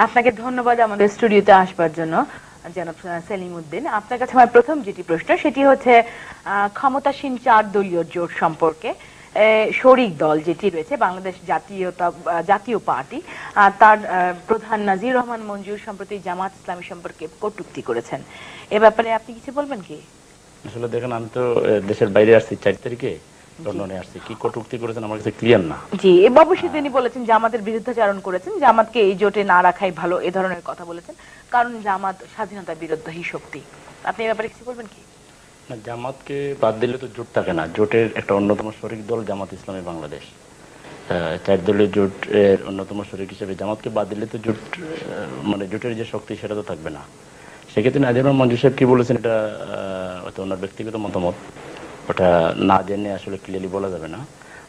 আপনাকে ধন্যবাদ আমাদের স্টুডিওতে আসবার জন্য জনাব সেলিম উদ্দিন। আপনার কাছে আমার প্রথম যেটি প্রশ্ন সেটি হচ্ছে ক্ষমতাসীন 4 দলীয় জোট সম্পর্কে। শরিক দল যেটি রয়েছে বাংলাদেশ জাতীয় পার্টি, তার প্রধান নাজির রহমান মঞ্জুর সম্প্রতি জামাত ইসলামী সম্পর্কে কটূক্তি করেছেন। এ ব্যাপারে আপনি কিছু বলবেন কি? আসলে দেখেন, আমি তো দেশের বাইরে আসছি 4 তারিখে, লন্ডনে আসছি। কি কটূক্তি করেছেন আমার কাছে ক্লিয়ার না। জি, অবশ্যই তিনি বলেছেন জামাতের বিরুদ্ধাচারণ করেছেন, জামাতকে এই জোটে না রাখাই ভালো, এ ধরনের কথা বলেছেন, কারণ জামাত স্বাধীনতা বিরোধী শক্তি। আপনি এই ব্যাপারে কিছু বলবেন কি? না, জামাতকে বাদ দিলে তো জোট থাকে না। জোটের একটা অন্যতম শরিক দল জামাত ইসলামী বাংলাদেশ। 4 দলীয় জোটের অন্যতম শরিক হিসেবে জামাতকে বাদ দিলে তো জোট মানে জোটের যে শক্তি সেটা তো থাকবে না। সেক্ষেত্রে নাজির রহমান মঞ্জুর সাহেব কি বলেছেন এটা হয়তো ওনার ব্যক্তিগত মতামত, ওটা না জেনে আসলে ক্লিয়ারলি বলা যাবে না।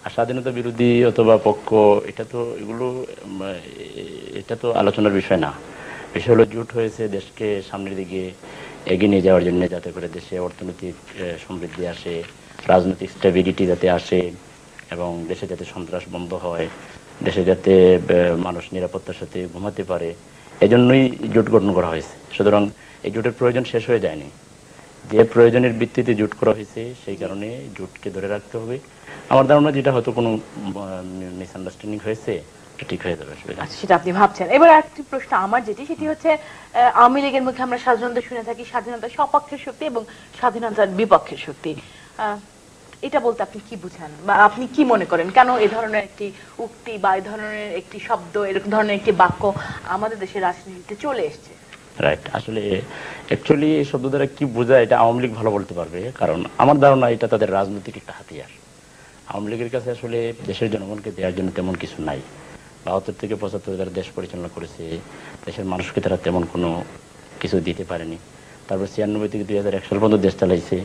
আর স্বাধীনতা বিরোধী অথবা পক্ষ, এটা তো আলোচনার বিষয় না। বিষয় হলো জোট হয়েছে দেশকে সামনের দিকে এগিয়ে নিয়ে যাওয়ার জন্য, যাতে করে দেশে অর্থনৈতিক সমৃদ্ধি আসে, রাজনৈতিক স্টেবিলিটি যাতে আসে, এবং দেশে যাতে সন্ত্রাস বন্ধ হয়, দেশে যাতে মানুষ নিরাপত্তার সাথে ঘুমাতে পারে, এজন্যই জোট গঠন করা হয়েছে। সুতরাং এই জোটের প্রয়োজন শেষ হয়ে যায়নি। যে প্রয়োজনের ভিত্তিতে জোট করা হয়েছে সেই কারণে জোটকে ধরে রাখতে হবে। আমার ধারণা যেটা হয়তো কোনো মিসআন্ডারস্ট্যান্ডিং হয়েছে, ঠিক হয়ে যাবে। সেটা আপনি ভাবছেন। এবার আরেকটি প্রশ্ন আমার সেটি হচ্ছে, আওয়ামী লীগের মুখে আমরা সাধারণত শুনে থাকি স্বাধীনতার সপক্ষের শক্তি এবং স্বাধীনতার বিপক্ষের শক্তি। এটা বলতে আপনি কি বুঝান বা আপনি কি মনে করেন, কেন এ ধরনের একটি উক্তি বা এ ধরনের একটি শব্দ, এরকম ধরনের একটি বাক্য আমাদের দেশের রাজনীতিতে চলে এসছে? রাইট, আসলে অ্যাকচুয়ালি এই শব্দ দ্বারা কি বোঝায় এটা আওয়ামী লীগ ভালো বলতে পারবে, কারণ আমার ধারণা এটা তাদের রাজনৈতিক একটা হাতিয়ার। আওয়ামী লীগের কাছে আসলে দেশের জনগণকে দেওয়ার জন্য তেমন কিছু নাই। ৭২ থেকে ৭৫ তারা দেশ পরিচালনা করেছে, দেশের মানুষকে তারা তেমন কোনো কিছু দিতে পারেনি। তারপর ৯৬ থেকে ২০০১ সাল পর্যন্ত দেশ চালাইছে,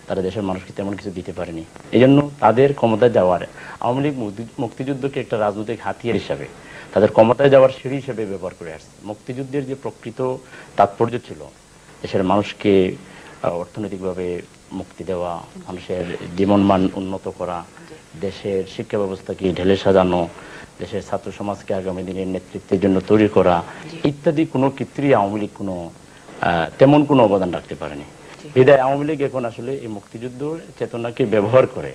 তারা দেশের মানুষকে তেমন কিছু দিতে পারেনি। এই জন্য তাদের ক্ষমতায় যাওয়ার, আওয়ামী লীগ মুক্তিযুদ্ধকে একটা রাজনৈতিক হাতিয়ার হিসাবে, তাদের ক্ষমতায় যাওয়ার সিঁড়ি হিসেবে ব্যবহার করে আসছে। মুক্তিযুদ্ধের যে প্রকৃত তাৎপর্য ছিল দেশের মানুষকে অর্থনৈতিকভাবে মুক্তি দেওয়া, মানুষের জীবনমান উন্নত করা, দেশের শিক্ষা ব্যবস্থাকে ঢেলে সাজানো, দেশের ছাত্র সমাজকে আগামী দিনের নেতৃত্বের জন্য তৈরি করা ইত্যাদি কোনো ক্ষেত্রেই আওয়ামী লীগ তেমন কোনো অবদান রাখতে পারেনি। বিধায় আওয়ামী লীগ এখন আসলে এই মুক্তিযুদ্ধ চেতনাকে ব্যবহার করে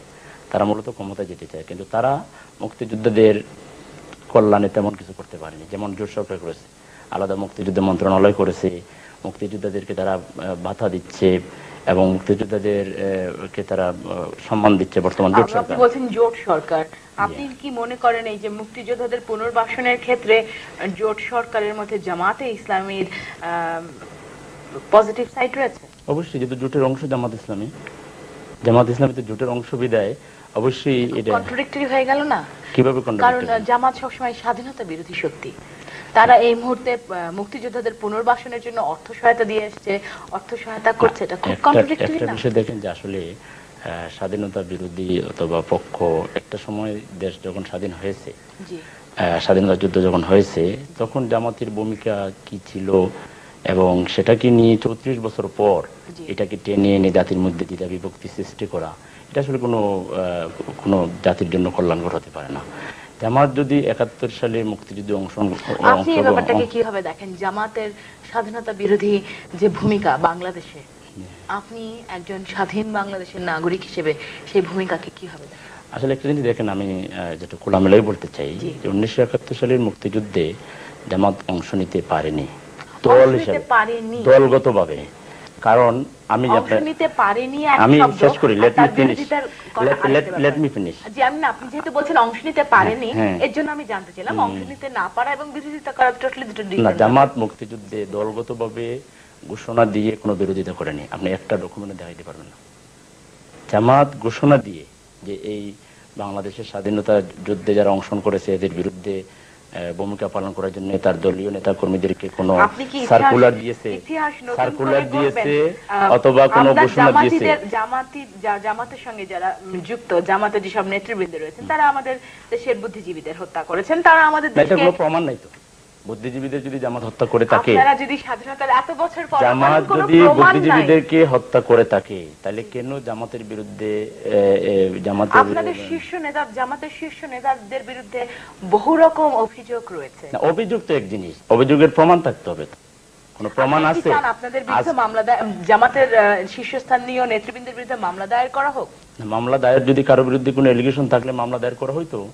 তারা মূলত ক্ষমতায় যেতে চায়, কিন্তু তারা মুক্তিযোদ্ধাদের কল্যাণে তেমন কিছু করতে পারেনি। যেমন জোট সরকার করেছে, আলাদা মুক্তিযুদ্ধ মন্ত্রণালয় করেছে, মুক্তিযোদ্ধাদেরকে তারা ভাতা দিচ্ছে এবং মুক্তিযোদ্ধাদেরকে তারা সম্মান দিচ্ছে। বর্তমান জোট সরকার। আপনি বলছেন জোট সরকার, আপনি কি মনে করেন এই যে মুক্তিযোদ্ধাদের পুনর্বাসনের ক্ষেত্রে জোট সরকারের মধ্যে জামাতে ইসলামীর পজিটিভ সাইড রয়েছে? অবশ্যই, যেহেতু জোটের অংশ জামাত ইসলামী, জামাত ইসলামী তো জোটের অংশ বিদায় অবশ্যই এটা কন্ট্রাডিক্টরি হয়ে গেল না? কিভাবে কারণ জামাত সবসময় স্বাধীনতা বিরোধী শক্তি, তারা এই মুহূর্তে মুক্তিযোদ্ধাদের পুনর্বাসনের জন্য অর্থ সহায়তা দিয়ে আসছে, অর্থ সহায়তা করছে, এটা খুব কন্ট্রাডিক্টরি না? একটা বিষয় দেখেন যে আসলে স্বাধীনতা বিরোধী অথবা পক্ষ, একটা সময় দেশ যখন স্বাধীন হয়েছে, স্বাধীনতা যুদ্ধ যখন হয়েছে, তখন জামাতের ভূমিকা কি ছিল এবং সেটাকে নিয়ে ৩৪ বছর পর এটাকে টেনে এনে জাতির মধ্যে দ্বিধা বিভক্তি সৃষ্টি করা, এটা আসলে কোনো জাতির জন্য কল্যাণকর হতে পারে না। জামাত যদি ৭১ সালে মুক্তিযুদ্ধে আপনি এই ব্যাপারটাকে কিভাবে দেখেন, জামাতের স্বাধীনতা বিরোধী যে ভূমিকা বাংলাদেশে, আপনি একজন স্বাধীন বাংলাদেশের নাগরিক হিসেবে সেই ভূমিকাকে কিভাবে দেখেন? আসলে একটা জিনিস দেখেন, আমি যেটা খোলামেলাই বলতে চাই যে ১৯৭১ সালের মুক্তিযুদ্ধে জামাত অংশ নিতে পারেনি দল হিসেবে, দলগতভাবে। কারণ আমি শেষ করি, লেট মি ফিনিশ। জি, আপনি যেহেতু বলছেন অংশ নিতে পারেনি, এর জন্য আমি জানতে চাইলাম অংশ নিতে না পারা এবং বিরোধিতা করা টোটালি দুটো ডিফারেন্ট। না, জামাত মুক্তিযুদ্ধে দলগতভাবে ঘোষণা দিয়ে কোনো বিরোধিতা করেনি। আপনি একটা ডকুমেন্টে দেখাইতে পারবেন না। জামাত ঘোষণা দিয়ে যে এই বাংলাদেশের স্বাধীনতা যুদ্ধে যারা অংশগ্রহণ করেছে এদের বিরুদ্ধে ভূমিকা পালন করার জন্য তার দলীয় নেতা কর্মীদেরকে কোনো সার্কুলার দিয়েছে অথবা কোনো ঘোষণা দিয়েছে? জামাতের সঙ্গে যারা যুক্ত, জামাতের যেসব নেতৃবৃন্দ রয়েছেন তারা আমাদের দেশের বুদ্ধিজীবীদের হত্যা করেছেন, তারা আমাদের দেশকে, কোনো প্রমাণ নাই তো। বুদ্ধিজীবীদের যদি জামাত হত্যা করে থাকে, আপনারা যদি স্বাধীনতার এত বছর পর জামাত কোনো যদি প্রমাণ নাই, বুদ্ধিজীবীদেরকে হত্যা করে থাকে, তাহলে কেন জামাতের বিরুদ্ধে জামাতের আপনাদের শীর্ষ নেতা, জামাতের শীর্ষ নেতাদের বিরুদ্ধে বহু রকম অভিযোগ রয়েছে? না, অভিযোগ তো এক জিনিস, অভিযোগের প্রমাণ থাকতে হবে। কোন প্রমাণ আপনি কি আছে? চান আপনাদের বিরুদ্ধে মামলা জামাতের শীর্ষস্থানীয় নেতৃবৃন্দের বিরুদ্ধে মামলা দায়ের করা হোক? মামলা দায়ের যদি কারো বিরুদ্ধে কোনো এলিগেশন থাকলে মামলা দায়ের করা হইতো।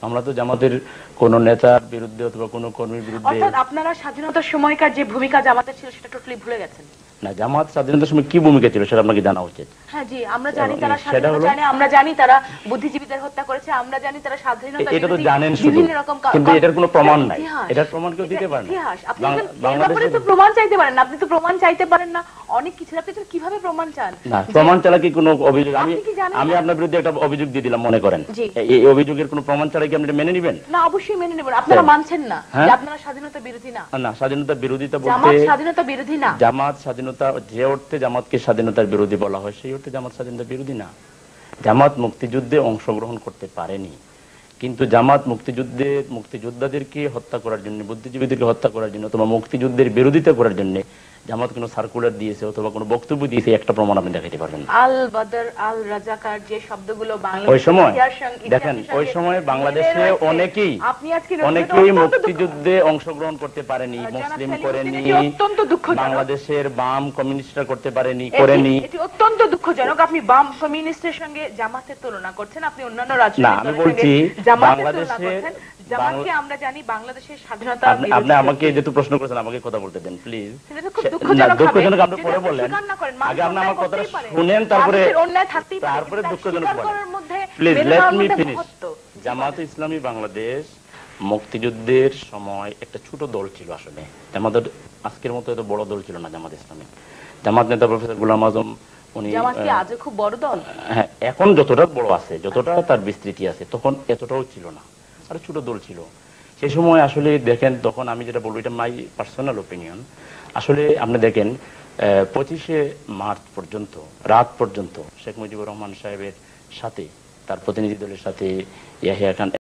আমরা তো জামাতের কোন নেতার বিরুদ্ধে অথবা কোন কর্মীর বিরুদ্ধে, অর্থাৎ আপনারা স্বাধীনতার সময়কার যে ভূমিকা জামাতের ছিল সেটা টোটালি ভুলে গেছেন? না, জামাত স্বাধীনতার সময় কি ভূমিকা ছিল সেটা আপনাকে জানা উচিত। হ্যাঁ জি, আমরা জানি তারা সেটা স্বাধীনতা হলো- চায় না, আমরা জানি তারা বুদ্ধিজীবীদের হত্যা করেছে, আমরা জানি তারা স্বাধীনতা এটা তো বিরোধী জানেন শুধু, বিভিন্ন রকম কিন্তু এটার কোনো প্রমাণ নাই। ইতিহাস। এটার প্রমাণ কেউ দিতে পারে না। ইতিহাস। আপনি বাং- এর ব্যাপারে বাংলাদেশের তো প্রমাণ চাইতে পারেন না, আপনি তো প্রমাণ চাইতে পারেন না অনেক কিছু, আপনি তো কিভাবে প্রমাণ চান? না, প্রমাণ ছাড়া কি কোনো অভিযোগ? আপনি কি জানেন আমি না? আপনার বিরুদ্ধে একটা অভিযোগ দিয়ে দিলাম, মনে করেন, জি। এই অভিযোগের কোনো প্রমাণ ছাড়া কি আপনি এটা মেনে নেবেন? না, অবশ্যই মেনে নেবেন। আপনারা হ্যাঁ। মানছেন না হ্যাঁ। যে আপনারা স্বাধীনতা বিরোধী না? না, স্বাধীনতা বিরোধিতা জামাত বলতে স্বাধীনতা বিরোধী না? জামাত স্বাধীনতা, যে অর্থে জামাতকে স্বাধীনতার বিরোধী বলা হয় সেই অর্থে জামাত স্বাধীনতা বিরোধী না। জামাত মুক্তিযুদ্ধে অংশগ্রহণ করতে পারেনি, কিন্তু জামাত মুক্তিযোদ্ধাদেরকে হত্যা করার জন্য, বুদ্ধিজীবীদেরকে হত্যা করার জন্য অথবা মুক্তিযুদ্ধের বিরোধিতা করার জন্য জামাত কোনো সার্কুলার দিয়েছে অথবা কোনো বক্তব্য দিয়েছে, একটা প্রমাণ আপনি দেখাতে পারবেন না। আল বদর, আল রাজাকার, যে শব্দগুলো ওই সময় বাংলাদেশের দেখেন, ওই সময় বাংলাদেশে অনেকেই অনেকেই মুক্তিযুদ্ধে অংশগ্রহণ করতে পারেনি, মুসলিম করেনি, অত্যন্ত দুঃখজনক। বাংলাদেশের বাম কমিউনিস্টরা করতে করেনি। এটি অত্যন্ত দুঃখজনক। আপনি বাম কমিউনিস্টের সঙ্গে জামাতের তুলনা করছেন, আপনি অন্যান্য না, রাজনৈতিক আমি দলের বলছি সঙ্গে জামাতের তুলনা বাংলাদেশের করছেন। জামাতকে আমরা জানি বাংলাদেশের স্বাধীনতা আপনি বিরোধী। আমাকে যেহেতু প্রশ্ন করেছেন, আমাকে কথা বলতে দেন প্লিজ। সেটা তো খুব দুঃখজনক হবে। দুঃখজনক আপনি যদি পরে আপনি বললেন, স্বীকার না করেন, মানুষ আগে আপনি আমার অন্যায় কথাটা করতেই পারে। শুনেন, তারপরে মানুষের অন্যায় থাকতেই পারে, তারপরে কিন্তু দুঃখজনক স্বীকার বলেন। করার মধ্যে, প্লিজ মেনে লেট নেওয়ার মি মধ্যে ফিনিশ। মহত্ব। জামাত ইসলামী বাংলাদেশ মুক্তিযুদ্ধের সময় একটা ছোট দল ছিল আসলে। আমাদের আজকের মতো এত বড় দল ছিল না জামাত ইসলামী। জামাত নেতা প্রফেসর গোলাম আজম, উনি জামাত কি আজও খুব বড় দল? হ্যাঁ, এখন যতটা বড় আছে, যতটা তার বিস্তৃতি আছে, তখন এতটাও ছিল না, আর ছোট দল ছিল সে সময়। আসলে দেখেন, তখন আমি যেটা বলবো, এটা মাই পার্সোনাল ওপিনিয়ন, আসলে আপনি দেখেন 25শে মার্চ পর্যন্ত, রাত পর্যন্ত শেখ মুজিবুর রহমান সাহেবের সাথে, তার প্রতিনিধি দলের সাথে ইয়াহিয়া খান